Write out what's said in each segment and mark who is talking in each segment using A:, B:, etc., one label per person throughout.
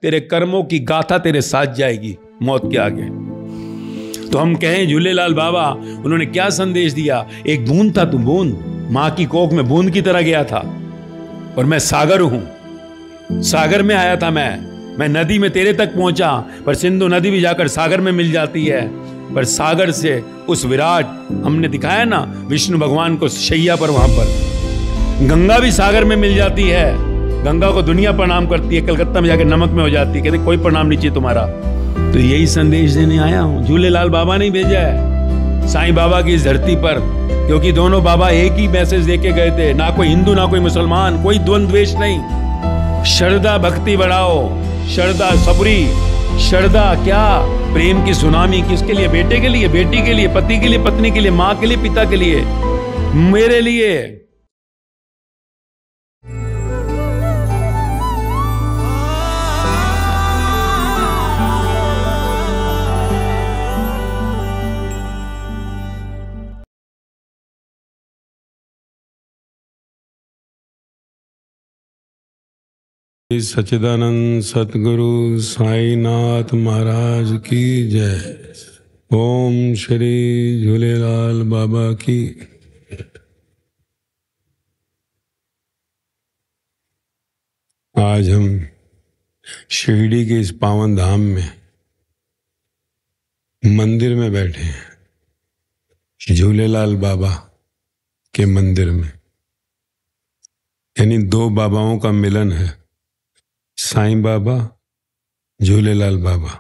A: तेरे कर्मों की गाथा तेरे साथ जाएगी मौत के आगे। तो हम कहें झूलेलाल बाबा, उन्होंने क्या संदेश दिया? एक बूंद था तू, बूंद, मां की कोख में बूंद की तरह गया था, और मैं सागर हूं, सागर में आया था मैं नदी में तेरे तक पहुंचा, पर सिंधु नदी भी जाकर सागर में मिल जाती है। पर सागर से उस विराट, हमने दिखाया ना विष्णु भगवान को शैया पर, वहां पर गंगा भी सागर में मिल जाती है। गंगा को दुनिया प्रणाम करती है, कलकत्ता में जाकर नमक में हो जाती है, कहते कोई प्रणाम नहीं चाहिए तुम्हारा। तो यही संदेश देने आया हूं, झूलेलाल बाबा ने भेजा है साईं बाबा की इस धरती पर, क्योंकि दोनों बाबा एक ही मैसेज देके गए थे, ना कोई हिंदू ना कोई मुसलमान, कोई द्वंद्व द्वेष नहीं। श्रद्धा भक्ति बढ़ाओ, श्रद्धा सबरी, श्रद्धा क्या, प्रेम की सुनामी, किसके लिए? बेटे के लिए, बेटी के लिए, पति के लिए, पत्नी के लिए, मां के लिए, पिता के लिए, मेरे लिए।
B: सच्चिदानंद सतगुरु साईनाथ महाराज की जय। ओम श्री झूलेलाल बाबा की। आज हम शिरडी के इस पावन धाम में मंदिर में बैठे हैं, झूलेलाल बाबा के मंदिर में, यानी दो बाबाओं का मिलन है, साईं बाबा, झूलेलाल बाबा।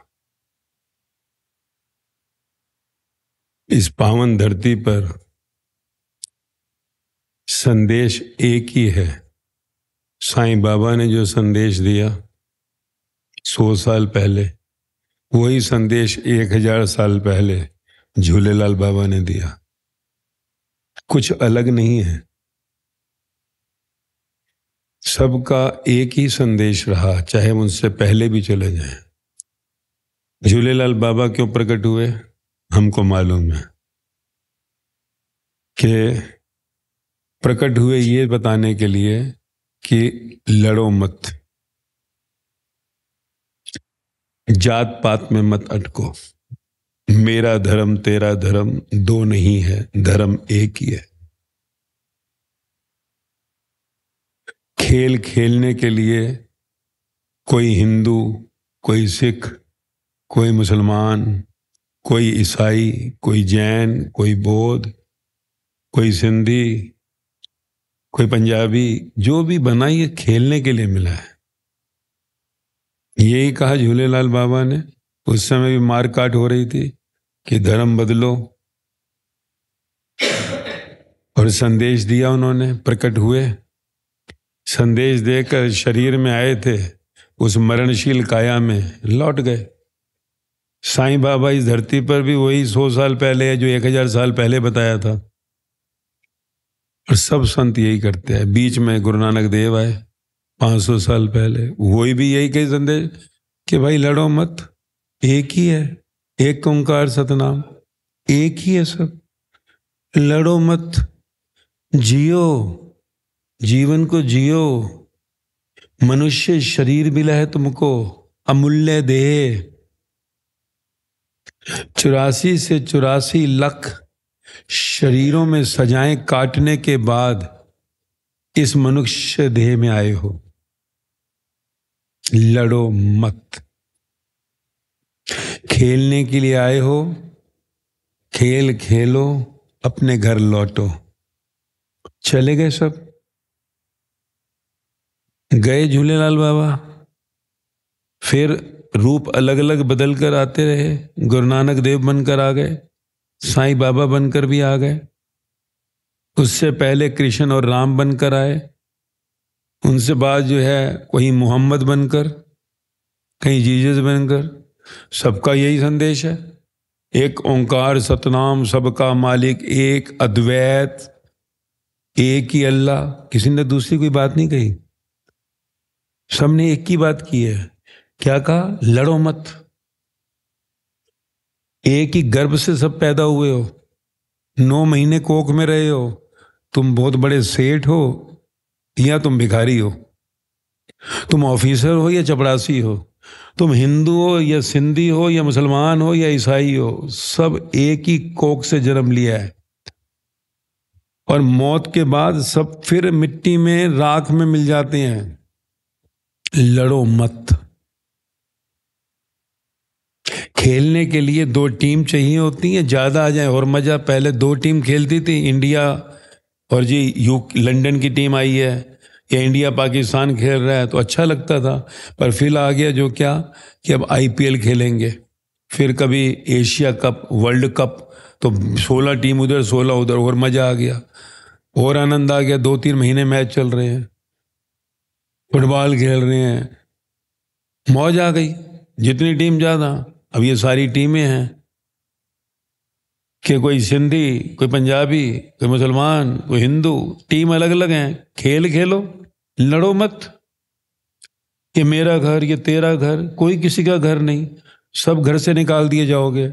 B: इस पावन धरती पर संदेश एक ही है। साईं बाबा ने जो संदेश दिया 100 साल पहले, वही संदेश 1000 साल पहले झूलेलाल बाबा ने दिया। कुछ अलग नहीं है, सबका एक ही संदेश रहा, चाहे उनसे पहले भी चले जाएं। झूलेलाल बाबा क्यों प्रकट हुए हमको मालूम है कि प्रकट हुए ये बताने के लिए कि लड़ो मत, जात पात में मत अटको, मेरा धर्म तेरा धर्म दो नहीं है, धर्म एक ही है। खेल खेलने के लिए कोई हिंदू, कोई सिख, कोई मुसलमान, कोई ईसाई, कोई जैन, कोई बौद्ध, कोई सिंधी, कोई पंजाबी, जो भी बना ये खेलने के लिए मिला है। यही कहा झूलेलाल बाबा ने। उस समय भी मार काट हो रही थी कि धर्म बदलो, और संदेश दिया उन्होंने, प्रकट हुए, संदेश देकर शरीर में आए थे, उस मरणशील काया में लौट गए। साईं बाबा इस धरती पर भी वही 100 साल पहले है जो 1000 साल पहले बताया था, और सब संत यही करते हैं। बीच में गुरु नानक देव आए 500 साल पहले, वही भी यही कही संदेश कि भाई लड़ो मत, एक ही है, एक ओंकार सतनाम, एक ही है सब, लड़ो मत, जियो, जीवन को जियो। मनुष्य शरीर मिला है तुमको, अमूल्य देह, 84 से 84 लाख शरीरों में सजाएं काटने के बाद इस मनुष्य देह में आए हो। लड़ो मत, खेलने के लिए आए हो, खेल खेलो, अपने घर लौटो। चले गए सब, गए झूलेलाल बाबा, फिर रूप अलग अलग बदल कर आते रहे। गुरु नानक देव बनकर आ गए, साईं बाबा बनकर भी आ गए, उससे पहले कृष्ण और राम बनकर आए, उनसे बाद जो है कोई मोहम्मद बनकर, कहीं जीसस बनकर। सबका यही संदेश है, एक ओंकार सतनाम, सबका मालिक एक, अद्वैत, एक ही अल्लाह। किसी ने दूसरी कोई बात नहीं कही, सबने एक ही बात की है। क्या कहा? लड़ो मत। एक ही गर्भ से सब पैदा हुए हो, 9 महीने कोख में रहे हो, तुम बहुत बड़े सेठ हो या तुम भिखारी हो, तुम ऑफिसर हो या चपरासी हो, तुम हिंदू हो या सिंधी हो या मुसलमान हो या ईसाई हो, सब एक ही कोख से जन्म लिया है। और मौत के बाद सब फिर मिट्टी में, राख में मिल जाते हैं। लड़ो मत। खेलने के लिए 2 टीम चाहिए होती हैं, ज्यादा आ जाए और मजा। पहले 2 टीम खेलती थी, इंडिया और लंदन की टीम आई है, या इंडिया पाकिस्तान खेल रहा है तो अच्छा लगता था। पर फिर आ गया जो क्या, कि अब आईपीएल खेलेंगे, फिर कभी एशिया कप, वर्ल्ड कप, तो 16 टीम उधर 16 उधर, और मजा आ गया, और आनंद आ गया। 2-3 महीने मैच चल रहे हैं, फुटबॉल खेल रहे हैं, मौज आ गई। जितनी टीम ज्यादा। अब ये सारी टीमें हैं कि कोई सिंधी, कोई पंजाबी, कोई मुसलमान, कोई हिंदू, टीम अलग अलग हैं। खेल खेलो, लड़ो मत। ये मेरा घर, ये तेरा घर, कोई किसी का घर नहीं, सब घर से निकाल दिए जाओगे।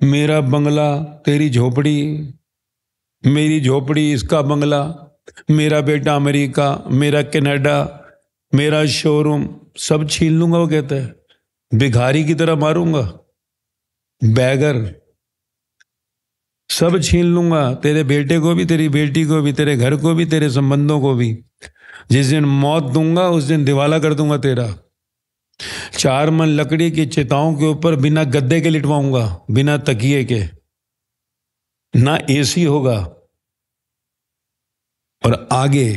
B: मेरा बंगला, तेरी झोपड़ी, मेरी झोपड़ी, इसका बंगला, मेरा बेटा अमेरिका, मेरा कनाडा, मेरा शोरूम, सब छीन लूंगा। वो कहता है भिखारी की तरह मारूंगा, बैगर, सब छीन लूंगा। तेरे बेटे को भी, तेरी बेटी को भी, तेरे घर को भी, तेरे संबंधों को भी। जिस दिन मौत दूंगा उस दिन दिवाला कर दूंगा तेरा। 4 मन लकड़ी की चिताओं के ऊपर बिना गद्दे के लिटवाऊंगा, बिना तकिए के। ना एसी होगा, और आगे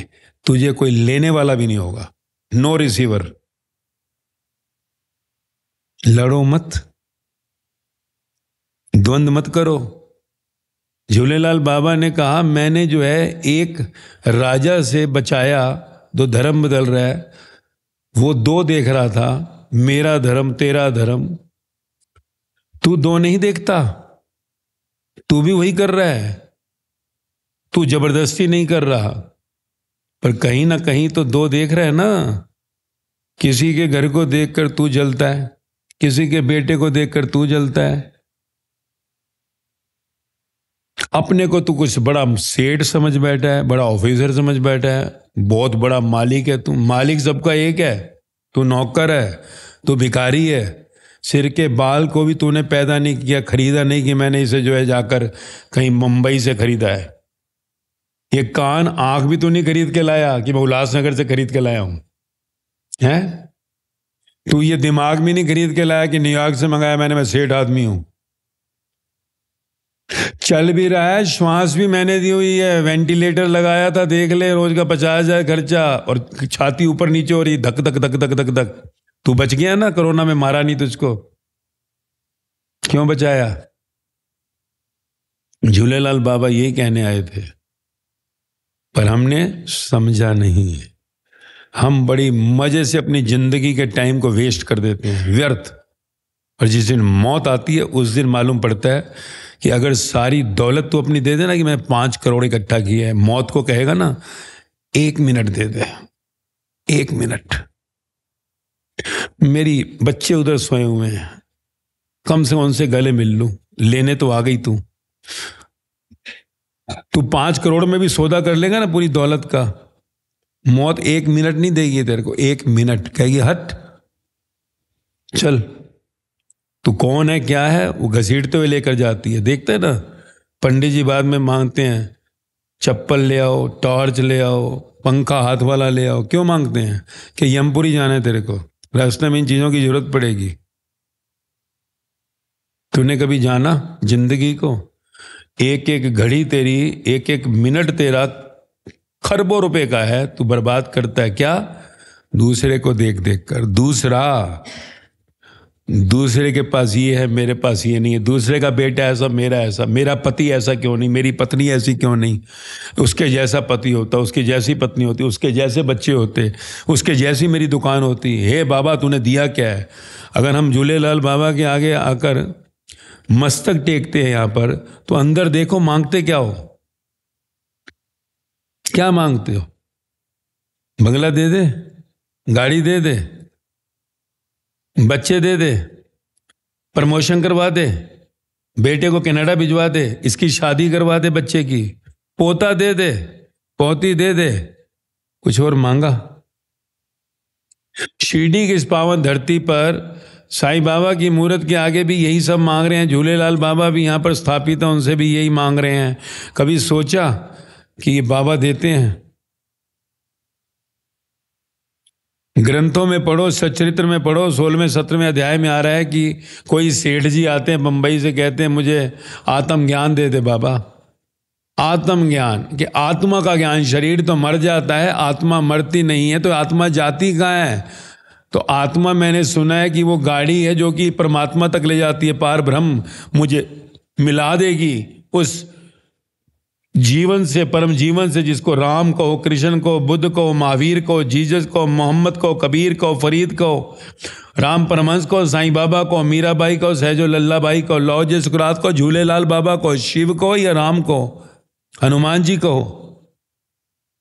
B: तुझे कोई लेने वाला भी नहीं होगा। No receiver. लड़ो मत, द्वंद मत करो। झूलेलाल बाबा ने कहा, मैंने जो है एक राजा से बचाया, जो धर्म बदल रहा है, वो 2 देख रहा था, मेरा धर्म, तेरा धर्म। तू 2 नहीं देखता, तू भी वही कर रहा है। तू जबरदस्ती नहीं कर रहा, पर कहीं ना कहीं तो 2 देख रहा है ना। किसी के घर को देखकर तू जलता है, किसी के बेटे को देखकर तू जलता है। अपने को तू कुछ बड़ा सेठ समझ बैठा है, बड़ा ऑफिसर समझ बैठा है, बहुत बड़ा मालिक है तू। मालिक सबका एक है, तू नौकर है, तू भिखारी है। सिर के बाल को भी तूने पैदा नहीं किया, खरीदा नहीं कि मैंने इसे जो है जाकर कहीं मुंबई से खरीदा है। ये कान, आंख भी तू नहीं खरीद के लाया कि मैं उल्लासनगर से खरीद के लाया हूं, है? तू ये दिमाग भी नहीं खरीद के लाया कि न्यूयॉर्क से मंगाया मैंने, मैं सेठ आदमी हूं। चल भी रहा है, श्वास भी मैंने दी हुई है, वेंटिलेटर लगाया था, देख ले, रोज का 50,000 खर्चा, और छाती ऊपर नीचे हो रही, धक धक धक धक धक धक। तू बच गया ना, कोरोना में मारा नहीं तुझको। क्यों बचाया? झूलेलाल बाबा यही कहने आए थे, पर हमने समझा नहीं। हम बड़ी मजे से अपनी जिंदगी के टाइम को वेस्ट कर देते हैं, व्यर्थ। और जिस दिन मौत आती है उस दिन मालूम पड़ता है कि अगर सारी दौलत तो अपनी दे देना कि मैं 5 करोड़ इकट्ठा किया है, मौत को कहेगा ना 1 मिनट दे दे, 1 मिनट। मेरी बच्चे उधर सोए हुए हैं, कम से कम उनसे गले मिल लूं, लेने तो आ गई तू। तू 5 करोड़ में भी सौदा कर लेगा ना पूरी दौलत का, मौत 1 मिनट नहीं देगी तेरे को। 1 मिनट कहेगी हट, चल। तू कौन है, क्या है, वो घसीटते हुए लेकर जाती है। देखते है ना, पंडित जी बाद में मांगते हैं चप्पल ले आओ, टॉर्च ले आओ, पंखा हाथ वाला ले आओ। क्यों मांगते हैं? कि यमपुरी जाना है तेरे को, रास्ते में इन चीजों की जरूरत पड़ेगी। तूने कभी जाना जिंदगी को? एक एक घड़ी तेरी, एक एक मिनट तेरा खरबों रुपए का है, तू बर्बाद करता है क्या? दूसरे को देख देख कर। दूसरे के पास ये है, मेरे पास ये नहीं है। दूसरे का बेटा ऐसा, मेरा ऐसा, मेरा पति ऐसा क्यों नहीं, मेरी पत्नी ऐसी क्यों नहीं। उसके जैसा पति होता, उसकी जैसी पत्नी होती, उसके जैसे बच्चे होते, उसके जैसी मेरी दुकान होती। हे बाबा, तूने दिया क्या है? अगर हम झूलेलाल बाबा के आगे आकर मस्तक टेकते हैं यहां पर, तो अंदर देखो मांगते क्या हो। क्या मांगते हो? बंगला दे दे, गाड़ी दे दे, बच्चे दे दे, प्रमोशन करवा दे, बेटे को कनाडा भिजवा दे, इसकी शादी करवा दे बच्चे की, पोता दे दे, पोती दे दे। कुछ और मांगा? शिरडी की इस पावन धरती पर साईं बाबा की मूर्त के आगे भी यही सब मांग रहे हैं। झूलेलाल बाबा भी यहाँ पर स्थापित हैं, उनसे भी यही मांग रहे हैं। कभी सोचा कि ये बाबा देते हैं? ग्रंथों में पढ़ो, सच्चरित्र में पढ़ो, 16वें 17वें अध्याय में आ रहा है कि कोई सेठ जी आते हैं बंबई से, कहते हैं मुझे आत्मज्ञान दे दे बाबा। आत्मज्ञान कि आत्मा का ज्ञान, शरीर तो मर जाता है, आत्मा मरती नहीं है, तो आत्मा जाती कहाँ है? तो आत्मा मैंने सुना है कि वो गाड़ी है जो कि परमात्मा तक ले जाती है, पार ब्रह्म मुझे मिला देगी उस जीवन से, परम जीवन से, जिसको राम को, कृष्ण को, बुद्ध को, महावीर को, जीसस को, मोहम्मद को, कबीर को, फरीद को, राम परमहंस को, साईं बाबा को, मीराबाई को, सहजो लल्ला बाई को, लौज सुकरात को, झूलेलाल बाबा को, शिव को या राम को, हनुमान जी को।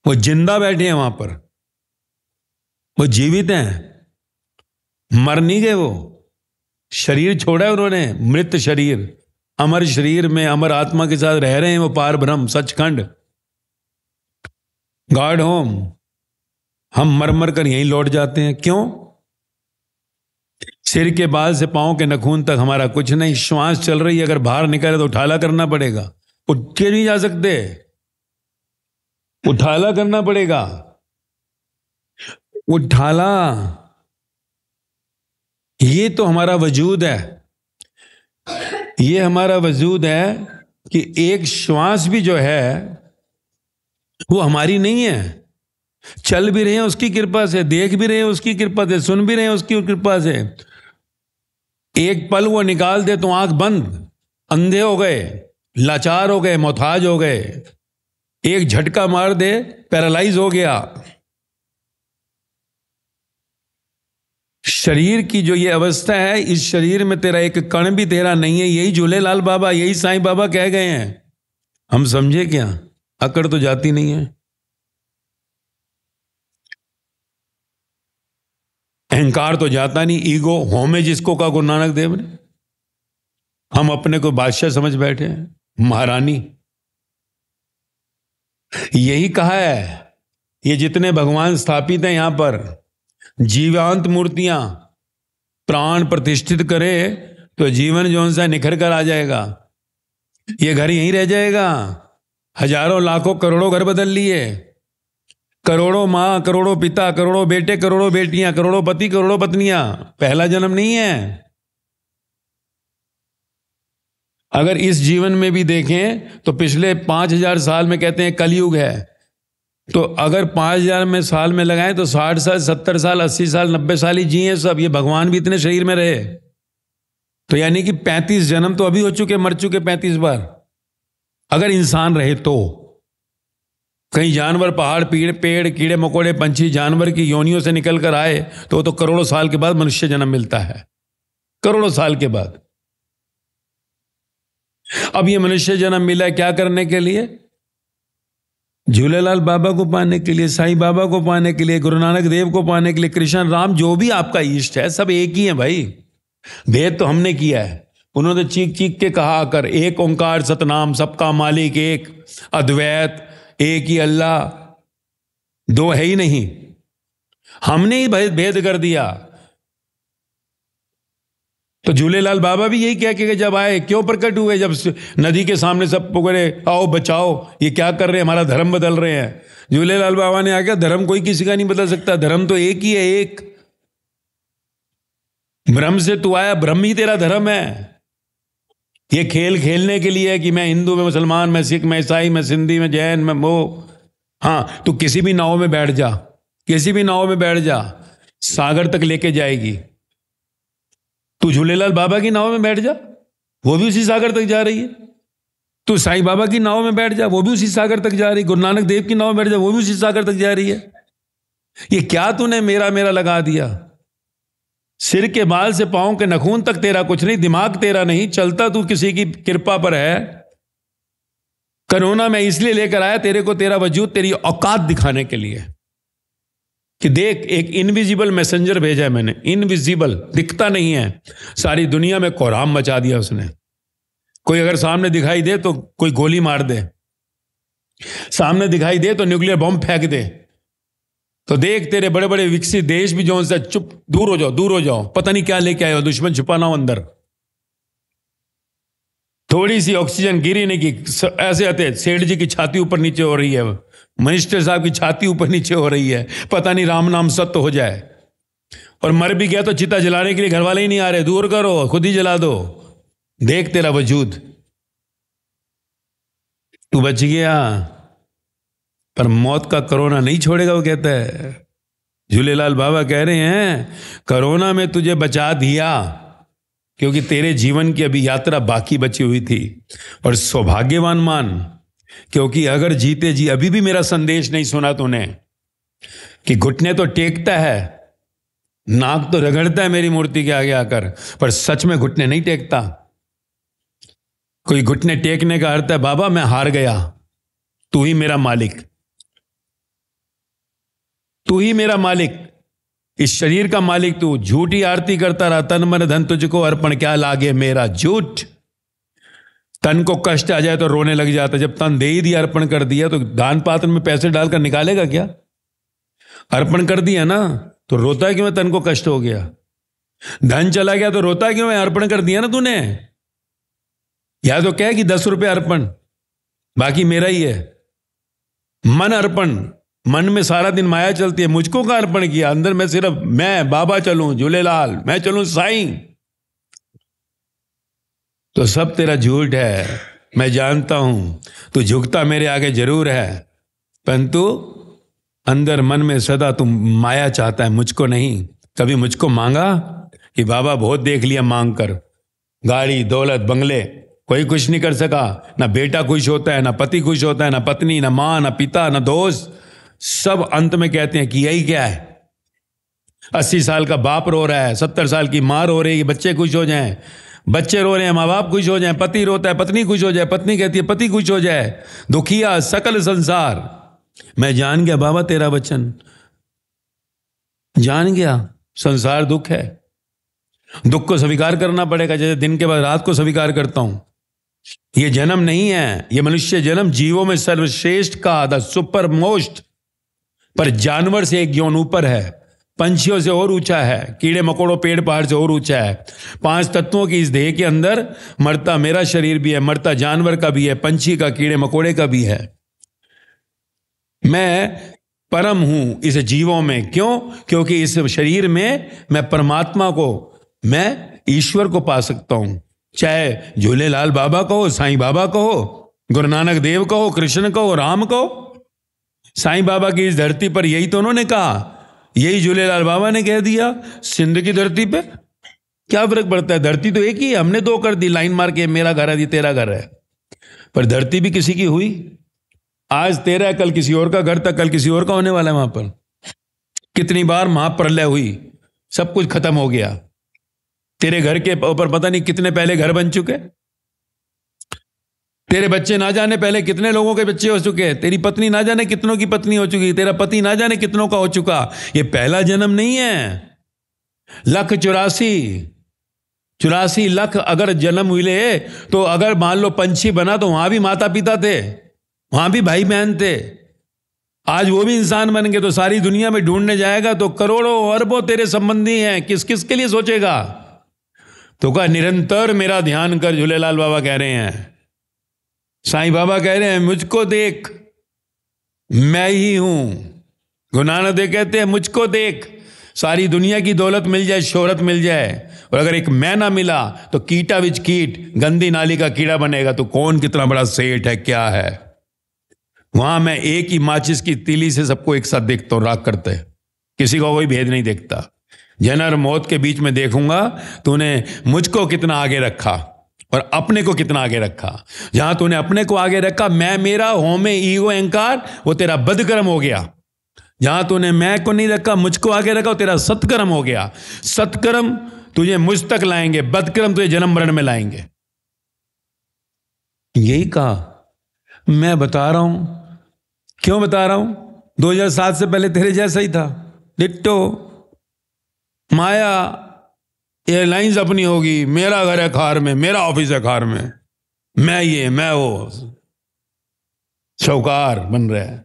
B: वो जिंदा बैठे हैं वहां पर, वो जीवित हैं, मर नहीं गए। वो शरीर छोड़ा है उन्होंने, मृत शरीर, अमर शरीर में अमर आत्मा के साथ रह रहे हैं वो पार ब्रह्म सचखंड, गॉड होम। हम मर मर कर यहीं लौट जाते हैं। क्यों? सिर के बाल से पांव के नखून तक हमारा कुछ नहीं। श्वास चल रही है, अगर बाहर निकले तो उठाला करना पड़ेगा, उठ के नहीं जा सकते, उठाला करना पड़ेगा। उठाला, ये तो हमारा वजूद है, ये हमारा वजूद है कि एक श्वास भी जो है वो हमारी नहीं है। चल भी रहे हैं उसकी कृपा से, देख भी रहे हैं उसकी कृपा से, सुन भी रहे हैं उसकी कृपा से। एक पल वो निकाल दे तो आंख बंद, अंधे हो गए, लाचार हो गए, मोहताज हो गए। एक झटका मार दे, पैरालाइज हो गया। शरीर की जो ये अवस्था है, इस शरीर में तेरा एक कण भी तेरा नहीं है। यही झूलेलाल बाबा, यही साईं बाबा कह गए हैं। हम समझे क्या? अकड़ तो जाती नहीं है, अहंकार तो जाता नहीं, ईगो होमे जिसको कहा गुरु नानक देव ने। हम अपने को बादशाह समझ बैठे हैं, महारानी। यही कहा है, ये जितने भगवान स्थापित हैं यहां पर, जीवांत मूर्तियां, प्राण प्रतिष्ठित करे तो जीवन जो सा निखर कर आ जाएगा। ये घर यहीं रह जाएगा। हजारों लाखों करोड़ों घर बदल लिए, करोड़ों माँ, करोड़ों पिता, करोड़ों बेटे, करोड़ों बेटियां, करोड़ों पति, करोड़ों पत्नियां। पहला जन्म नहीं है। अगर इस जीवन में भी देखें तो पिछले 5000 साल में कहते हैं कलयुग है, तो अगर 5000 में साल में लगाएं तो 60 साल, 70 साल, 80 साल, 90 साल ही जिए सब। ये भगवान भी इतने शरीर में रहे, तो यानी कि 35 जन्म तो अभी हो चुके, मर चुके 35 बार। अगर इंसान रहे तो कहीं जानवर, पहाड़, पेड़, कीड़े मकोड़े, पंछी, जानवर की योनियों से निकल कर आए तो करोड़ों साल के बाद मनुष्य जन्म मिलता है, करोड़ों साल के बाद। अब ये मनुष्य जन्म मिला क्या करने के लिए? झूलेलाल बाबा को पाने के लिए, साईं बाबा को पाने के लिए, गुरु नानक देव को पाने के लिए, कृष्ण, राम, जो भी आपका इष्ट है, सब एक ही है भाई। भेद तो हमने किया है। उन्होंने चीख चीख के कहा कर, एक ओंकार सतनाम, सबका मालिक एक, अद्वैत, एक ही अल्लाह, दो है ही नहीं। हमने ही भेद कर दिया। तो झूलेलाल बाबा भी यही कह के जब आए, क्यों प्रकट हुए? जब नदी के सामने सब पुकारे, आओ बचाओ, ये क्या कर रहे हैं, हमारा धर्म बदल रहे हैं। झूलेलाल बाबा ने आके, धर्म कोई किसी का नहीं बदल सकता, धर्म तो एक ही है, एक। ब्रह्म से तू आया, ब्रह्म ही तेरा धर्म है। ये खेल खेलने के लिए है कि मैं हिंदू, मैं मुसलमान, मैं सिख, मैं ईसाई, मैं सिंधी, मैं जैन, मैं वो। हाँ, तू किसी भी नाव में बैठ जा, किसी भी नाव में बैठ जा, सागर तक लेके जाएगी। तू झूलेलाल बाबा की नाव में बैठ जा, वो भी उसी सागर तक जा रही है। तू साईं बाबा की नाव में बैठ जा, वो भी उसी सागर तक जा रही है। गुरु नानक देव की नाव में बैठ जा, वो भी उसी सागर तक जा रही है। ये क्या तूने मेरा मेरा लगा दिया? सिर के बाल से पांव के नखून तक तेरा कुछ नहीं, दिमाग तेरा नहीं, चलता तू किसी की कृपा पर है। कोरोना में इसलिए लेकर आया तेरे को, तेरा वजूद, तेरी औकात दिखाने के लिए कि देख, एक इनविजिबल मैसेंजर भेजा है मैंने, इनविजिबल, दिखता नहीं है। सारी दुनिया में कोहराम मचा दिया उसने। कोई अगर सामने दिखाई दे तो कोई गोली मार दे, सामने दिखाई दे तो न्यूक्लियर बॉम्ब फेंक दे।
A: तो देख तेरे बड़े बड़े विकसित देश भी जो उनसे चुप, दूर हो जाओ, दूर हो जाओ, पता नहीं क्या लेके आए हो, दुश्मन छुपा ना हो अंदर। थोड़ी सी ऑक्सीजन गिरी नहीं की ऐसे आते सेठ जी की छाती ऊपर नीचे हो रही है, मिनिस्टर साहब की छाती ऊपर नीचे हो रही है, पता नहीं राम नाम सत्य हो जाए। और मर भी गया तो चिता जलाने के लिए घर वाले ही नहीं आ रहे, दूर करो, खुद ही जला दो। देख तेरा वजूद, तू बच गया पर मौत का कोरोना नहीं छोड़ेगा, वो कहता है। झूलेलाल बाबा कह रहे हैं कोरोना में तुझे बचा दिया क्योंकि तेरे जीवन की अभी यात्रा बाकी बची हुई थी। और सौभाग्यवान मान, क्योंकि अगर जीते जी अभी भी मेरा संदेश नहीं सुना तूने कि घुटने तो टेकता है, नाक तो रगड़ता है मेरी मूर्ति के आगे आकर, पर सच में घुटने नहीं टेकता। कोई घुटने टेकने का अर्थ है बाबा मैं हार गया, तू ही मेरा मालिक, तू ही मेरा मालिक, इस शरीर का मालिक तू। झूठी आरती करता रहा, तन मन धन तुझको अर्पण, क्या लागे मेरा झूठ। तन को कष्ट आ जाए तो रोने लग जाता, जब तन दे ही दिया, अर्पण कर दिया, तो दान पात्र में पैसे डालकर निकालेगा क्या? अर्पण कर दिया ना, तो रोता है क्यों? तन को कष्ट हो गया। धन चला गया तो रोता है क्यों? अर्पण कर दिया ना तूने। या तो कह कि 10 रुपए अर्पण, बाकी मेरा ही है। मन अर्पण, मन में सारा दिन माया चलती है, मुझको का अर्पण किया, अंदर में सिर्फ मैं बाबा चलूं, झूलेलाल, मैं चलूं साईं, तो सब तेरा झूठ है। मैं जानता हूं तू झुकता मेरे आगे जरूर है, परंतु अंदर मन में सदा तुम माया चाहता है, मुझको नहीं। कभी मुझको मांगा कि बाबा बहुत देख लिया मांग कर, गाड़ी दौलत बंगले, कोई कुछ नहीं कर सका। ना बेटा खुश होता है, ना पति खुश होता है, ना पत्नी, ना मां, ना पिता, ना दोस्त, सब अंत में कहते हैं कि यही क्या है। 80 साल का बाप रो रहा है, 70 साल की मां रो रही है, बच्चे खुश हो जाएं, बच्चे रो रहे हैं, माँ बाप खुश हो जाएं, पति रोता है, पत्नी खुश हो जाए, पत्नी कहती है पति खुश हो जाए, दुखिया सकल संसार। मैं जान गया बाबा तेरा वचन, जान गया संसार दुख है, दुख को स्वीकार करना पड़ेगा, जैसे दिन के बाद रात को स्वीकार करता हूं। ये जन्म नहीं है, ये मनुष्य जन्म जीवों में सर्वश्रेष्ठ का, द सुपर मोस्ट, पर जानवर से एक ज्ञान ऊपर है, पंछियों से और ऊंचा है, कीड़े मकोड़ों पेड़ पहाड़ से और ऊंचा है। 5 तत्वों की इस देह के अंदर मरता मेरा शरीर भी है, मरता जानवर का भी है, पंछी का, कीड़े मकोड़े का भी है। मैं परम हूं इस जीवों में, क्यों? क्योंकि इस शरीर में मैं परमात्मा को, मैं ईश्वर को पा सकता हूं। चाहे झूलेलाल बाबा कहो, साईं बाबा कहो, गुरु नानक देव कहो, कृष्ण कहो, राम कहो। साईं बाबा की इस धरती पर यही तो उन्होंने कहा, यही झूलेलाल बाबा ने कह दिया। सिंध की धरती पे क्या फर्क पड़ता है? धरती तो एक ही है, हमने 2 कर दी लाइन मार के, मेरा घर है, ये तेरा घर है, पर धरती भी किसी की हुई। आज तेरा है, कल किसी और का घर था, कल किसी और का होने वाला है। वहां पर कितनी बार महाप्रलय हुई, सब कुछ खत्म हो गया। तेरे घर के ऊपर पता नहीं कितने पहले घर बन चुके, तेरे बच्चे ना जाने पहले कितने लोगों के बच्चे हो चुके हैं, तेरी पत्नी ना जाने कितनों की पत्नी हो चुकी, तेरा पति ना जाने कितनों का हो चुका। ये पहला जन्म नहीं है। 1,84 लाख अगर जन्म हुए, तो अगर मान लो पंछी बना तो वहां भी माता पिता थे, वहां भी भाई बहन थे। आज वो भी इंसान बन गए, तो सारी दुनिया में ढूंढने जाएगा तो करोड़ों अरबों तेरे संबंधी हैं, किस किस के लिए सोचेगा? तो कहा निरंतर मेरा ध्यान कर, झूलेलाल बाबा कह रहे हैं, साईं बाबा कह रहे हैं मुझको देख, मैं ही हूं। गुरु नानक देव कहते हैं मुझको देख, सारी दुनिया की दौलत मिल जाए, शोहरत मिल जाए, और अगर एक मैं ना मिला तो कीटा विच कीट, गंदी नाली का कीड़ा बनेगा। तो कौन कितना बड़ा सेठ है, क्या है? वहां मैं एक ही माचिस की तीली से सबको एक साथ देखता हूं, राग करते, किसी का कोई भेद नहीं देखता। जन्म और मौत के बीच में देखूंगा तूने मुझको कितना आगे रखा और अपने को कितना आगे रखा। जहां तूने अपने को आगे रखा, मैं मेरा हों में ईगो अहंकार, वो तेरा बदकर्म हो गया। जहां तूने मैं को नहीं रखा, मुझको आगे रखा, वो तेरा सत्कर्म हो गया। सत्कर्म तुझे मुझ तक लाएंगे, बदकर्म तुझे जन्म मरण में लाएंगे। यही कहा, मैं बता रहा हूं। क्यों बता रहा हूं? 2007 से पहले तेरे जैसा ही था, डिट्टो। माया एयरलाइंस अपनी होगी, मेरा घर है खार में, मेरा ऑफिस है खार में, मैं ये मैं वो, शौकार बन रहा है।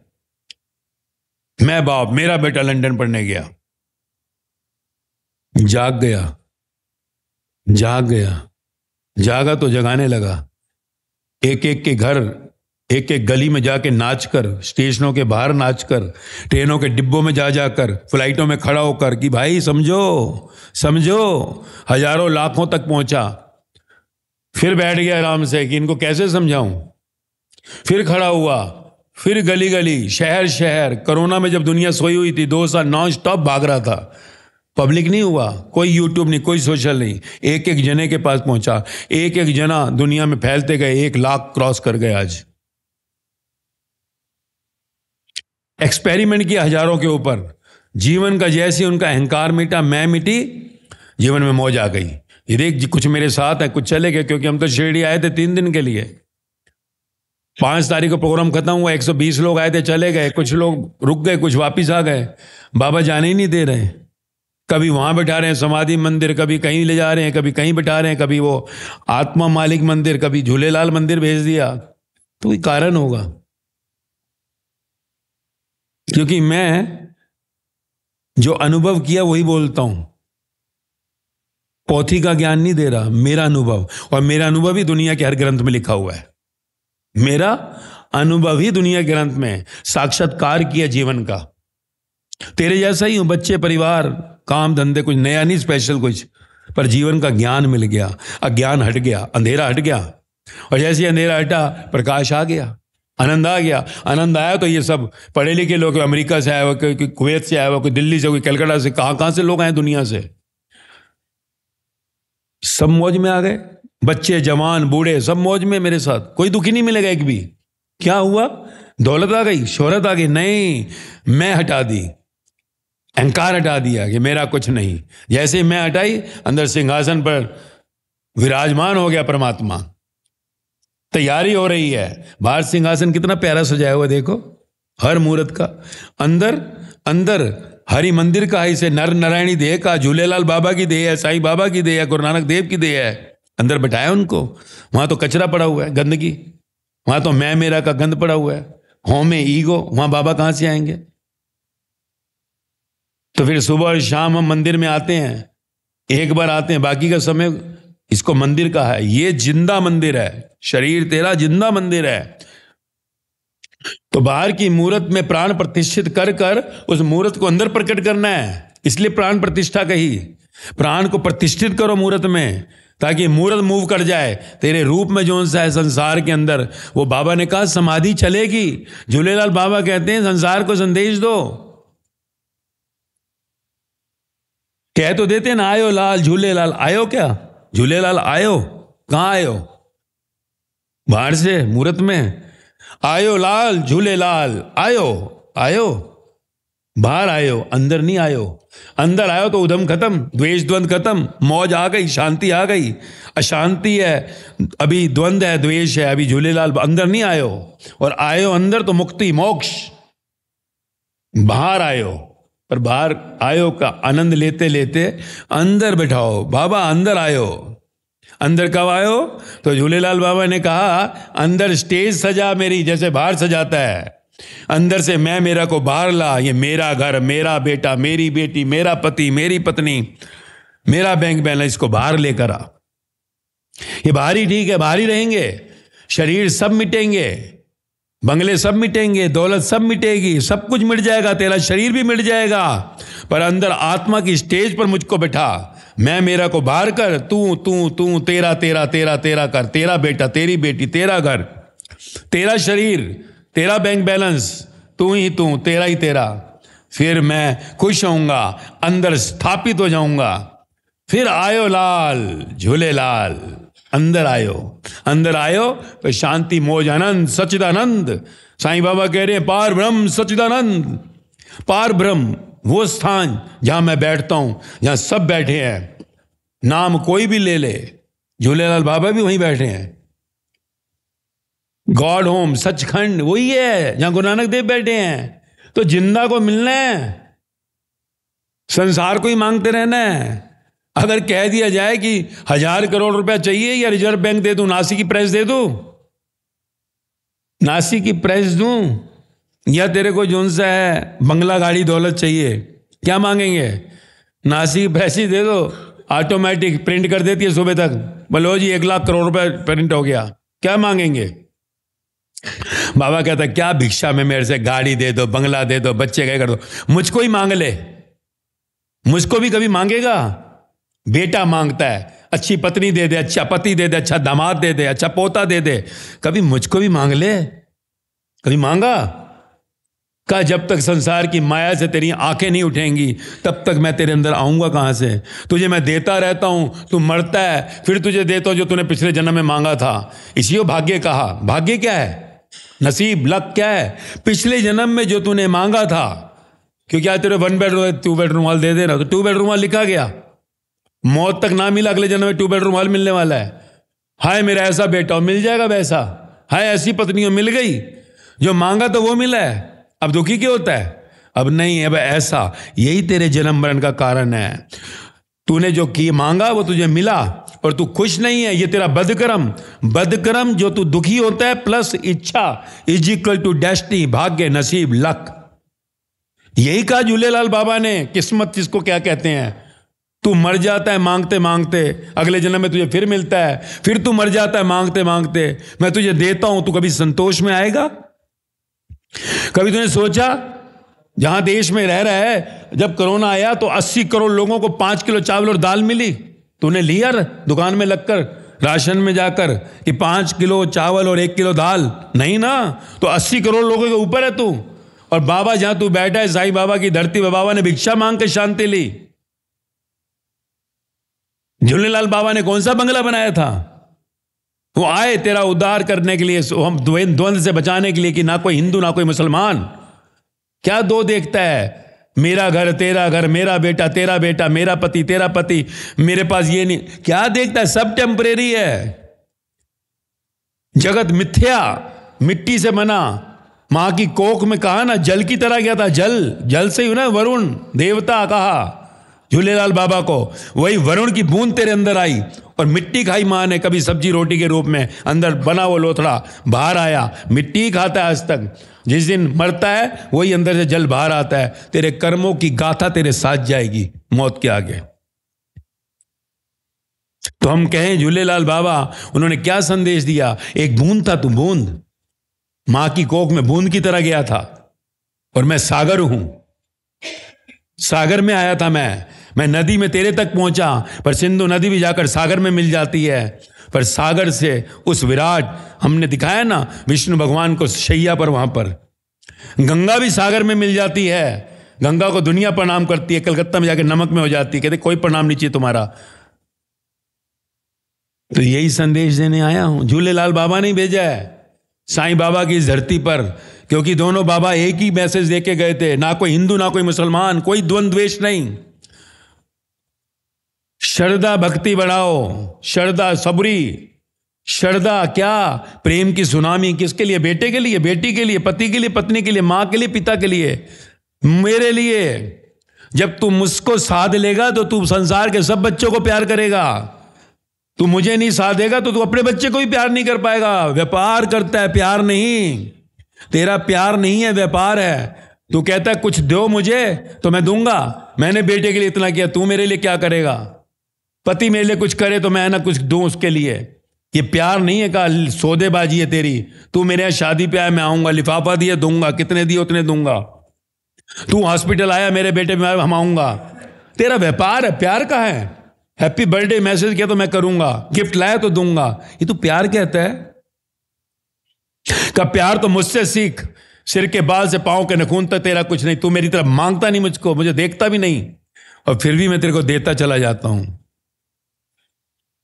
A: मैं बाप, मेरा बेटा लंदन पढ़ने गया, जाग गया, जागा तो जगाने लगा। एक एक के घर, एक एक गली में जाके नाचकर, स्टेशनों के बाहर नाचकर, ट्रेनों के डिब्बों में जा जाकर, फ्लाइटों में खड़ा होकर कि भाई समझो समझो, हजारों लाखों तक पहुंचा। फिर बैठ गया आराम से कि इनको कैसे समझाऊं। फिर खड़ा हुआ, फिर गली गली, शहर शहर। कोरोना में जब दुनिया सोई हुई थी, 2 साल नॉन स्टॉप भाग रहा था, पब्लिक नहीं हुआ, कोई यूट्यूब नहीं, कोई सोशल नहीं, एक एक जने के पास पहुंचा। एक एक जना दुनिया में फैलते गए, 1 लाख क्रॉस कर गए। आज एक्सपेरिमेंट किया हजारों के ऊपर। जीवन का जैसे उनका अहंकार मिटा, मैं मिटी, जीवन में मौज आ गई। ये देख, कुछ मेरे साथ है, कुछ चले गए, क्योंकि हम तो शिरडी आए थे 3 दिन के लिए। 5 तारीख को प्रोग्राम खत्म हुआ, 120 लोग आए थे, चले गए, कुछ लोग रुक गए, कुछ वापिस आ गए। बाबा जाने ही नहीं दे रहे। कभी वहां बैठा रहे हैं समाधि मंदिर, कभी कहीं ले जा रहे हैं, कभी कहीं बैठा रहे हैं, कभी वो आत्मा मालिक मंदिर, कभी झूलेलाल मंदिर भेज दिया। तो कोई कारण होगा, क्योंकि मैं जो अनुभव किया वही बोलता हूं। पोथी का ज्ञान नहीं दे रहा, मेरा अनुभव। और मेरा अनुभव ही दुनिया के हर ग्रंथ में लिखा हुआ है। मेरा अनुभव ही दुनिया के ग्रंथ में साक्षात्कार किया जीवन का। तेरे जैसा ही हूं, बच्चे, परिवार, काम धंधे, कुछ नया नहीं, स्पेशल कुछ, पर जीवन का ज्ञान मिल गया, अज्ञान हट गया, अंधेरा हट गया। और जैसे अंधेरा हटा, प्रकाश आ गया, आनंद आ गया। आनंद आया तो ये सब पढ़े लिखे लोग, अमेरिका से आया हुआ, कोई कुवैत से आया हुआ, कोई दिल्ली से, कोई कलकत्ता से, कहां से लोग आए दुनिया से, सब मौज में आ गए। बच्चे, जवान, बूढ़े, सब मौज में मेरे साथ। कोई दुखी नहीं मिलेगा एक भी। क्या हुआ? दौलत आ गई, शोहरत आ गई? नहीं, मैं हटा दी, अहंकार हटा दिया कि मेरा कुछ नहीं। जैसे ही मैं हटाई, अंदर सिंहासन पर विराजमान हो गया परमात्मा। तैयारी हो रही है। बाहर सिंहासन कितना प्यारा सजाया हुआ, देखो, हर मूर्त का। अंदर अंदर हरि मंदिर का है, इसे नर नारायणी देह का, झूलेलाल बाबा की देह है, साईं बाबा की देह है, गुरु नानक देव की देह है। अंदर बैठाया उनको। वहां तो कचरा पड़ा हुआ है, गंदगी। वहां तो मैं मेरा का गंद पड़ा हुआ है, होम में ईगो। वहां बाबा कहां से आएंगे? तो फिर सुबह और शाम हम मंदिर में आते हैं, एक बार आते हैं, बाकी का समय इसको मंदिर का है। ये जिंदा मंदिर है, शरीर तेरा जिंदा मंदिर है। तो बाहर की मूर्त में प्राण प्रतिष्ठित कर कर उस मूर्त को अंदर प्रकट करना है। इसलिए प्राण प्रतिष्ठा कही। प्राण को प्रतिष्ठित करो मूर्त में, ताकि मूर्त मूव कर जाए तेरे रूप में। जो सा है संसार के अंदर, वो बाबा ने कहा समाधि चलेगी। झूलेलाल बाबा कहते हैं संसार को संदेश दो। कह तो देते ना, आयो लाल झूलेलाल। आयो क्या? झूलेलाल आयो? कहां आयो? बाहर से मूर्त में आयो लाल झूलेलाल। आयो आयो, बाहर आयो, अंदर नहीं आयो। अंदर आयो तो उधम खत्म, द्वेष द्वंद खत्म, मौज आ गई, शांति आ गई। अशांति है, अभी द्वंद है, द्वेष है, अभी झूलेलाल अंदर नहीं आयो। और आयो अंदर तो मुक्ति, मोक्ष। बाहर आयो, पर बाहर आयो का आनंद लेते लेते अंदर बैठाओ। बाबा अंदर आयो। अंदर कब आयो? तो झूलेलाल बाबा ने कहा अंदर स्टेज सजा मेरी, जैसे बाहर सजाता है। अंदर से मैं मेरा को बाहर ला। ये मेरा घर, मेरा बेटा, मेरी बेटी, मेरा पति, मेरी पत्नी, मेरा बैंक बैलेंस, को बाहर लेकर आ। ये बाहर ही ठीक है, बाहर ही रहेंगे। शरीर सब मिटेंगे, बंगले सब मिटेंगे, दौलत सब मिटेगी, सब कुछ मिट जाएगा, तेरा शरीर भी मिट जाएगा। पर अंदर आत्मा की स्टेज पर मुझको बैठा। मैं मेरा को बाहर कर, तू तू तू, तेरा तेरा तेरा तेरा कर, तेरा बेटा, तेरी बेटी, तेरा घर, तेरा शरीर, तेरा बैंक बैलेंस, तू ही तू, तेरा ही तेरा। फिर मैं खुश होऊंगा, अंदर स्थापित हो जाऊंगा। फिर आयो लाल झूलेलाल, अंदर आयो। अंदर आयो तो शांति, मौज, आनंद, सच्चिदानंद। साईं बाबा कह रहे हैं पार ब्रह्म सच्चिदानंद। पार ब्रह्म वो स्थान जहां मैं बैठता हूं, जहां सब बैठे हैं। नाम कोई भी ले ले, झूलेलाल बाबा भी वहीं बैठे हैं। गॉड होम, सचखंड वही है जहां गुरु नानक देव बैठे हैं। तो जिंदा को मिलना है, संसार को ही मांगते रहना है। अगर कह दिया जाए कि 1000 करोड़ रुपया चाहिए या रिजर्व बैंक दे दूं, नासिक की प्रेस दे दूं, नासिक की प्रेस दूं,
B: या तेरे को जोन सा है बंगला गाड़ी दौलत चाहिए, क्या मांगेंगे? नासिक पैसे दे दो, ऑटोमेटिक प्रिंट कर देती है सुबह तक, बोलो जी 1 लाख करोड़ रुपए प्रिंट हो गया, क्या मांगेंगे? बाबा कहता क्या भिक्षा में मेरे से गाड़ी दे दो, बंगला दे दो, बच्चे क्या कर दो, मुझको ही मांग ले। मुझको भी कभी मांगेगा? बेटा मांगता है, अच्छी पत्नी दे दे, अच्छा पति दे दे, अच्छा दामाद दे दे, अच्छा पोता दे दे, कभी मुझको भी मांग ले? कभी मांगा? कहा जब तक संसार की माया से तेरी आंखें नहीं उठेंगी तब तक मैं तेरे अंदर आऊंगा कहां से? तुझे मैं देता रहता हूं, तू मरता है, फिर तुझे देता हूं जो तूने पिछले जन्म में मांगा था। इसी भाग्य कहा। भाग्य क्या है? नसीब, लक क्या है? पिछले जन्म में जो तूने मांगा था, क्योंकि आज तेरे 1 बेडरूम 2 बेडरूम हॉल दे देना, तो 2 बेडरूम हॉल लिखा गया, मौत तक ना मिला, अगले जन्म में 2 बेडरूम हॉल मिलने वाला है। हाय मेरा ऐसा बेटा हो, मिल जाएगा वैसा। हाय ऐसी पत्नी हो, मिल गई। जो मांगा तो वो मिला है, अब दुखी क्यों होता है? अब नहीं, अब ऐसा। यही तेरे जन्म मरण का कारण है। तूने जो की मांगा वो तुझे मिला और तू खुश नहीं है, ये तेरा बदकर्म। बदकर्म जो तू दुखी होता है, प्लस इच्छा इज इक्वल टू डेस्टिनी, भाग्य, नसीब, लक। यही कहा झूलेलाल बाबा ने। किस्मत जिसको क्या कहते हैं। तू मर जाता है मांगते मांगते, अगले जन्म में तुझे फिर मिलता है, फिर तू मर जाता है मांगते मांगते, मैं तुझे देता हूं, तू कभी संतोष में आएगा? कभी तूने सोचा जहां देश में रह रहा है, जब कोरोना आया तो 80 करोड़ लोगों को 5 किलो चावल और दाल मिली, तूने लिया दुकान में लगकर, राशन में जाकर कि 5 किलो चावल और 1 किलो दाल? नहीं ना। तो 80 करोड़ लोगों के ऊपर है तू। और बाबा जहां तू बैठा है, साईं बाबा की धरती में, बाबा ने भिक्षा मांग के शांति ली। झूलेलाल बाबा ने कौन सा बंगला बनाया था? वो आए तेरा उद्धार करने के लिए, हम द्वंद्व से बचाने के लिए, कि ना कोई हिंदू ना कोई मुसलमान। क्या दो देखता है? मेरा घर तेरा घर, मेरा बेटा तेरा बेटा, मेरा पति तेरा पति, मेरे पास ये नहीं, क्या देखता है? सब टेम्परेरी है। जगत मिथ्या, मिट्टी से बना। मां की कोख में कहा ना, जल की तरह गया था। जल से ही ना वरुण देवता कहा झूलेलाल बाबा को, वही वरुण की बूंद तेरे अंदर आई और मिट्टी खाई मां ने, कभी सब्जी रोटी के रूप में, अंदर बना वो लोथड़ा बाहर आया। मिट्टी ही खाता है आज तक। जिस दिन मरता है वही अंदर से जल बाहर आता है। तेरे कर्मों की गाथा तेरे साथ जाएगी मौत के आगे। तो हम कहें झूलेलाल बाबा, उन्होंने क्या संदेश दिया? एक बूंद था तू, बूंद। मां की कोख में बूंद की तरह गया था और मैं सागर हूं। सागर में आया था मैं नदी में तेरे तक पहुंचा, पर सिंधु नदी भी जाकर सागर में मिल जाती है। पर सागर से उस विराट, हमने दिखाया ना विष्णु भगवान को शैया पर, वहां पर गंगा भी सागर में मिल जाती है। गंगा को दुनिया प्रणाम करती है, कलकत्ता में जाकर नमक में हो जाती है, कहते कोई प्रणाम नहीं चाहिए तुम्हारा। तो यही संदेश देने आया हूं। झूलेलाल बाबा ने भेजा है साईं बाबा की इस धरती पर, क्योंकि दोनों बाबा एक ही मैसेज देके गए थे, ना कोई हिंदू ना कोई मुसलमान, कोई द्वंद्व द्वेष नहीं। श्रद्धा भक्ति बढ़ाओ, श्रद्धा सबरी। श्रद्धा क्या? प्रेम की सुनामी। किसके लिए? बेटे के लिए, बेटी के लिए, पति के लिए, पत्नी के लिए, मां के लिए, पिता के लिए, मेरे लिए। जब तू मुझको साध लेगा तो तू संसार के सब बच्चों को प्यार करेगा। तू मुझे नहीं साधेगा तो तू अपने बच्चे को भी प्यार नहीं कर पाएगा। व्यापार करता है, प्यार नहीं। तेरा प्यार नहीं है, व्यापार है। तू कहता है कुछ दो मुझे तो मैं दूंगा। मैंने बेटे के लिए इतना किया, तू मेरे लिए क्या करेगा? पति मेरे लिए कुछ करे तो मैं ना कुछ दूं उसके लिए। ये प्यार नहीं है, का सौदेबाजी है तेरी। तू मेरे यहाँ शादी पे आया, मैं आऊंगा, लिफाफा दिया दूंगा, कितने दिए उतने दूंगा। तू हॉस्पिटल आया, मेरे बेटे में हम आऊंगा। तेरा व्यापार है, प्यार का है। हैप्पी बर्थडे मैसेज किया तो मैं करूंगा, गिफ्ट लाया तो दूंगा। ये तू प्यार कहता है? का प्यार तो मुझसे सीख। सिर के बाल से पांव के नखून तक तेरा कुछ नहीं। तू मेरी तरफ मांगता नहीं मुझको, मुझे देखता भी नहीं, और फिर भी मैं तेरे को देता चला जाता हूं।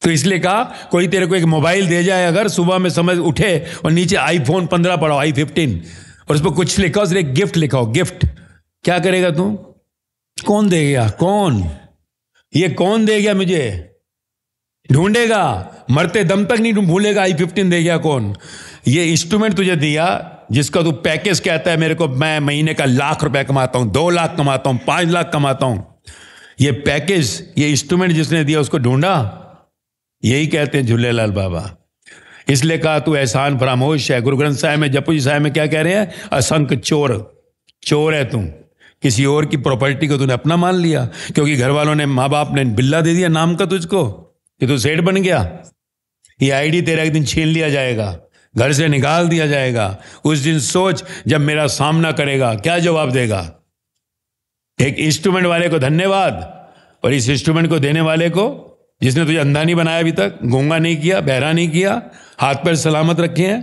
B: तो इसलिए कहा, कोई तेरे को एक मोबाइल दे जाए अगर, सुबह में समझ उठे और नीचे iPhone 15 पढ़ाओ, i15, और उस पर कुछ लिखा, उस एक गिफ्ट लिखाओ, गिफ्ट। क्या करेगा तू? कौन देगा? कौन? ये कौन दे गया मुझे? ढूंढेगा, मरते दम तक नहीं भूलेगा i15 दे गया कौन। ये इंस्ट्रूमेंट तुझे दिया जिसका तू पैकेज कहता है मेरे को, मैं महीने का 1 लाख रुपए कमाता हूं, 2 लाख कमाता हूं, 5 लाख कमाता हूं। ये पैकेज, ये इंस्ट्रूमेंट जिसने दिया उसको ढूंढा। यही कहते हैं झूलेलाल बाबा।
A: इसलिए कहा तू एहसान फरामोश है। गुरु ग्रंथ साहिब में, जपू साहिब में क्या कह रहे हैं? असंख चोर, चोर है तू, किसी और की प्रॉपर्टी को तूने अपना मान लिया, क्योंकि घर वालों ने, माँ बाप ने बिल्ला दे दिया नाम का तुझको कि तू सेठ बन गया। ये आईडी तेरा एक दिन छीन लिया जाएगा, घर से निकाल दिया जाएगा। उस दिन सोच, जब मेरा सामना करेगा क्या जवाब देगा। एक इंस्ट्रूमेंट वाले को धन्यवाद, और इस इंस्ट्रूमेंट को देने वाले को, जिसने तुझे अंधा नहीं बनाया अभी तक, गूंगा नहीं किया, बहरा नहीं किया, हाथ पैर सलामत रखे हैं,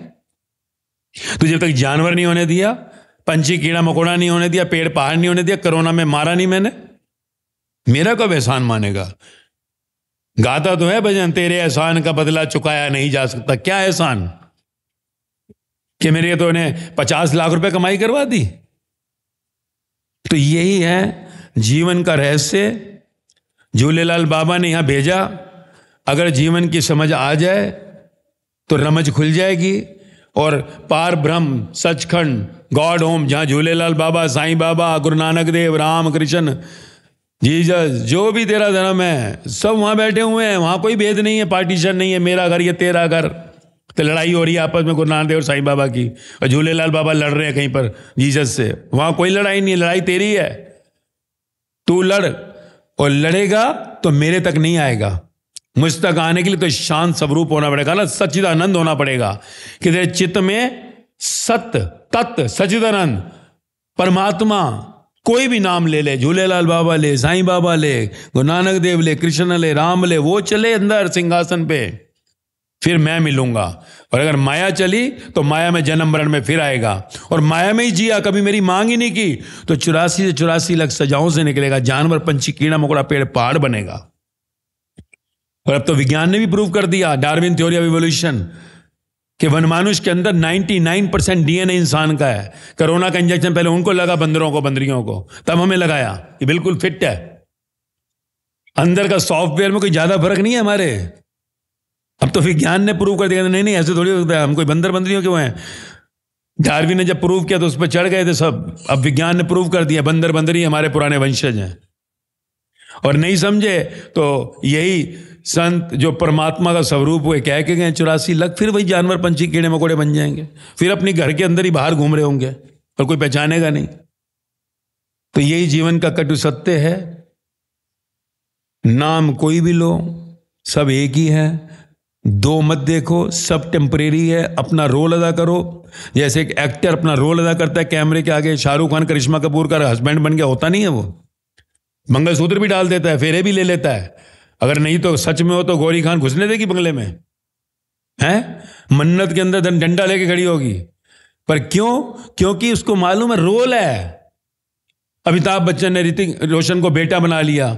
A: तुझे तक जानवर नहीं होने दिया, पंछी कीड़ा मकोड़ा नहीं होने दिया, पेड़ पहाड़ नहीं होने दिया, कोरोना में मारा नहीं मैंने, मेरा कब एहसान मानेगा? गाता तो है भजन, तेरे एहसान का बदला चुकाया नहीं जा सकता। क्या एहसान कि मेरे तो ने 50 लाख रुपए कमाई करवा दी? तो यही है जीवन का रहस्य। झूलेलाल बाबा ने यहां भेजा। अगर जीवन की समझ आ जाए तो रमज खुल जाएगी, और पार ब्रह्म सचखंड गॉड होम, जहां झूलेलाल बाबा, साईं बाबा, गुरु नानक देव, राम कृष्ण, जीसस, जो भी तेरा धर्म है, सब वहां बैठे हुए हैं। वहां कोई भेद नहीं है, पार्टीशन नहीं है, मेरा घर ये तेरा घर। तो लड़ाई हो रही है आपस में गुरु नानक देव और साईं बाबा की, और झूलेलाल बाबा लड़ रहे हैं कहीं पर जीसस से। वहां कोई लड़ाई नहीं है, लड़ाई तेरी है। तू लड़, और लड़ेगा तो मेरे तक नहीं आएगा। मुझ तक आने के लिए तो शांत स्वरूप होना पड़ेगा ना, सच्चिदानंद होना पड़ेगा, कि तेरे चित्त में सत्य तत्व सच्चिदानंद परमात्मा, कोई भी नाम ले ले, झूलेलाल बाबा ले, साईं बाबा ले, गुरु नानक देव ले, कृष्ण ले, राम ले, वो चले अंदर सिंहासन पे, फिर मैं मिलूंगा। और अगर माया चली तो माया में जन्म मरण में फिर आएगा, और माया में ही जिया, कभी मेरी मांग ही नहीं की, तो 84 से 84 लाख सजाओं से निकलेगा, जानवर पंछी कीड़ा मकोड़ा पेड़ पहाड़ बनेगा। और अब तो विज्ञान ने भी प्रूव कर दिया, डार्विन थ्योरी ऑफ इवोल्यूशन, कि वनमानुष के अंदर 99% डीएनए इंसान का है। कोरोना का इंजेक्शन पहले उनको लगा, बंदरों को, बंदरियों को, तब हमें लगाया। ये बिल्कुल फिट है, अंदर का सॉफ्टवेयर में कोई ज्यादा फर्क नहीं है हमारे। अब तो विज्ञान ने प्रूव कर दिया, नहीं नहीं ऐसे थोड़ी होता है, हम कोई बंदर बंदरियों क्यों हैं। डार्विन ने जब प्रूव किया तो उस पर चढ़ गए थे सब। अब विज्ञान ने प्रूव कर दिया, बंदर बंदरी हमारे पुराने वंशज हैं। और नहीं समझे तो यही संत जो परमात्मा का स्वरूप हुए कह के गए 84 लाख, फिर वही जानवर पंछी कीड़े मकोड़े बन जाएंगे, फिर अपने घर के अंदर ही बाहर घूम रहे होंगे और कोई पहचानेगा नहीं। तो यही जीवन का कटु सत्य है। नाम कोई भी लो, सब एक ही है, दो मत देखो, सब टेम्परेरी है। अपना रोल अदा करो, जैसे एक एक्टर अपना रोल अदा करता है कैमरे के आगे। शाहरुख खान करिश्मा कपूर का हस्बैंड बन गया, होता नहीं है वो, मंगलसूत्र भी डाल देता है, फेरे भी ले लेता है। अगर नहीं तो सच में हो तो गौरी खान घुसने देगी बंगले में, हैं? मन्नत के अंदर डंडा लेके खड़ी होगी। पर क्यों? क्योंकि उसको मालूम है रोल है। अमिताभ बच्चन ने ऋतिक रोशन को बेटा बना लिया,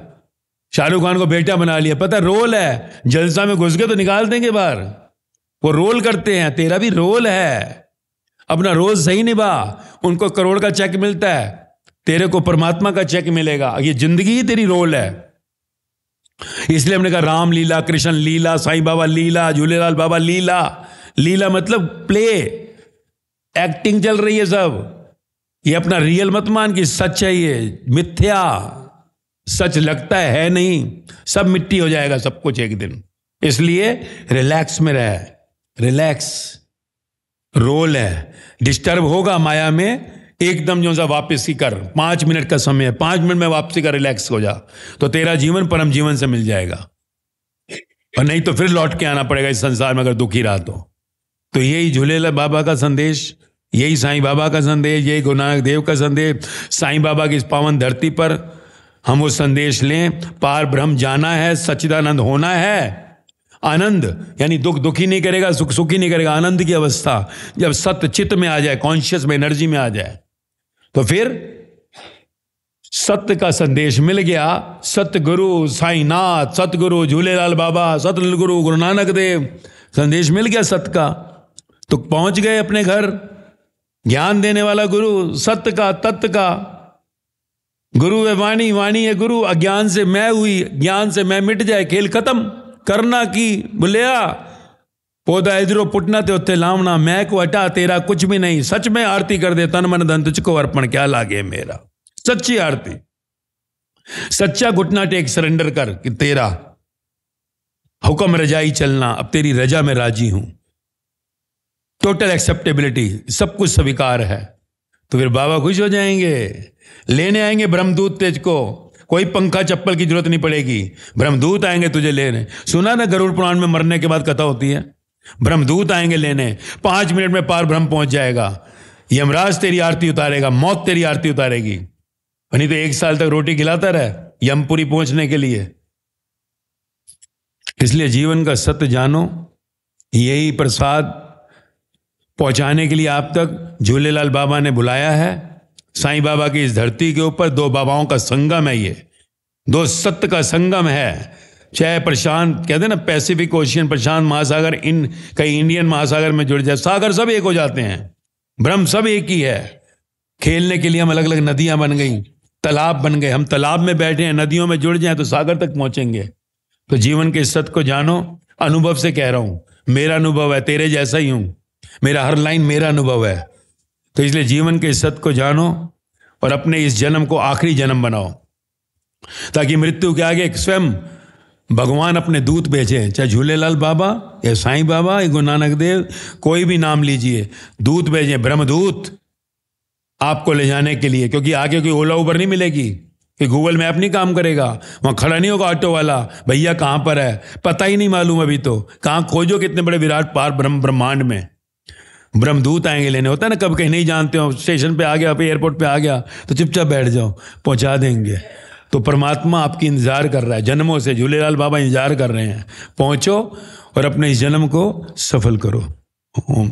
A: शाहरुख खान को बेटा बना लिया, पता रोल है। जलसा में घुस गए तो निकाल देंगे बाहर, वो रोल करते हैं। तेरा भी रोल है, अपना रोल सही निभा। उनको करोड़ का चेक मिलता है, तेरे को परमात्मा का चेक मिलेगा। ये जिंदगी ही तेरी रोल है। इसलिए हमने कहा राम लीला, कृष्ण लीला, साईं बाबा लीला, झूलेलाल बाबा लीला। लीला मतलब प्ले, एक्टिंग चल रही है सब। ये अपना रियल मत मान कि सच है, ये मिथ्या। सच लगता है नहीं, सब मिट्टी हो जाएगा सब कुछ एक दिन। इसलिए रिलैक्स में रहे, रिलैक्स। रोल है, डिस्टर्ब होगा माया में, एकदम जो सा वापसी कर। 5 मिनट का समय है, 5 मिनट में वापसी कर, रिलैक्स हो जा, तो तेरा जीवन परम जीवन से मिल जाएगा। और नहीं तो फिर लौट के आना पड़ेगा इस संसार में, अगर दुखी रहा तो यही झूलेलाल बाबा का संदेश, यही साईं बाबा का संदेश, यही गुरु नानक देव का संदेश। साईं बाबा की इस पावन धरती पर हम वो संदेश लें। पार ब्रह्म जाना है, सच्चिदानंद होना है। आनंद यानी दुख दुखी नहीं करेगा, सुख सुखी नहीं करेगा। आनंद की अवस्था जब सत्य चित्त में आ जाए, कॉन्शियस में, एनर्जी में आ जाए, तो फिर सत्य का संदेश मिल गया। सतगुरु साईनाथ, सतगुरु झूलेलाल बाबा, सतगुरु गुरु नानक देव, संदेश मिल गया सत्य का। तो पहुंच गए अपने घर। ज्ञान देने वाला गुरु, सत्य का, तत्व का गुरु है। वाणी, वाणी है गुरु। अज्ञान से मैं हुई, ज्ञान से मैं मिट जाए, खेल खत्म। करना की बुलिया पौधा इधरो पुटना ते उत्ते लावना, मैं को हटा तेरा कुछ भी नहीं। सच में आरती कर दे, तन मन धन तुझको अर्पण क्या लागे मेरा। सच्ची आरती, सच्चा घुटना टेक, सरेंडर कर कि तेरा हुक्म रजाई चलना, अब तेरी रजा में राजी हूं। टोटल एक्सेप्टेबिलिटी, सब कुछ स्वीकार है, तो फिर बाबा खुश हो जाएंगे, लेने आएंगे ब्रह्मदूत तेज को, कोई पंखा चप्पल की जरूरत नहीं पड़ेगी, ब्रह्मदूत आएंगे तुझे लेने। सुना ना गरुड़ पुराण में मरने के बाद कथा होती है, ब्रह्मदूत आएंगे लेने, 5 मिनट में पार ब्रह्म पहुंच जाएगा, यमराज तेरी आरती उतारेगा, मौत तेरी आरती उतारेगी, नहीं तो 1 साल तक रोटी खिलाता रहे यमपुरी पहुंचने के लिए। इसलिए जीवन का सत्य जानो, यही प्रसाद पहुंचाने के लिए आप तक झूलेलाल बाबा ने बुलाया है। साईं बाबा की इस धरती के ऊपर 2 बाबाओं का संगम है, ये 2 सत्य का संगम है। चाहे प्रशांत कहते हैं ना, पैसिफिक ओशियन, प्रशांत महासागर, कई इंडियन महासागर में जुड़ जाए, सागर सब एक हो जाते हैं, ब्रह्म सब एक ही है। खेलने के लिए हम अलग अलग नदियां बन गई, तालाब बन गए, हम तालाब में बैठे हैं, नदियों में जुड़ जाएं तो सागर तक पहुंचेंगे। तो जीवन के सत्य को जानो, अनुभव से कह रहा हूं, मेरा अनुभव है, तेरे जैसा ही हूं, मेरा हर लाइन मेरा अनुभव है। तो इसलिए जीवन के सत्य को जानो और अपने इस जन्म को आखिरी जन्म बनाओ, ताकि मृत्यु के आगे स्वयं भगवान अपने दूत भेजे, चाहे झूलेलाल बाबा या साईं बाबा या गुरु नानक देव, कोई भी नाम लीजिए, दूत भेजे, ब्रह्मदूत आपको ले जाने के लिए। क्योंकि आगे कोई ओला उबर नहीं मिलेगी, कि गूगल मैप नहीं काम करेगा, वहां खड़ा नहीं होगा ऑटो वाला, भैया कहां पर है, पता ही नहीं मालूम अभी तो, कहां खोजो कितने बड़े विराट पार ब्रह्मांड में। ब्रह्मदूत आएंगे लेने, होता है ना, कब कहीं नहीं जानते हो, स्टेशन पे आ गया, एयरपोर्ट पे आ गया, तो चुपचाप बैठ जाओ, पहुंचा देंगे। तो परमात्मा आपकी इंतजार कर रहा है, जन्मों से झूलेलाल बाबा इंतजार कर रहे हैं, पहुंचो और अपने इस जन्म को सफल करो। ओम।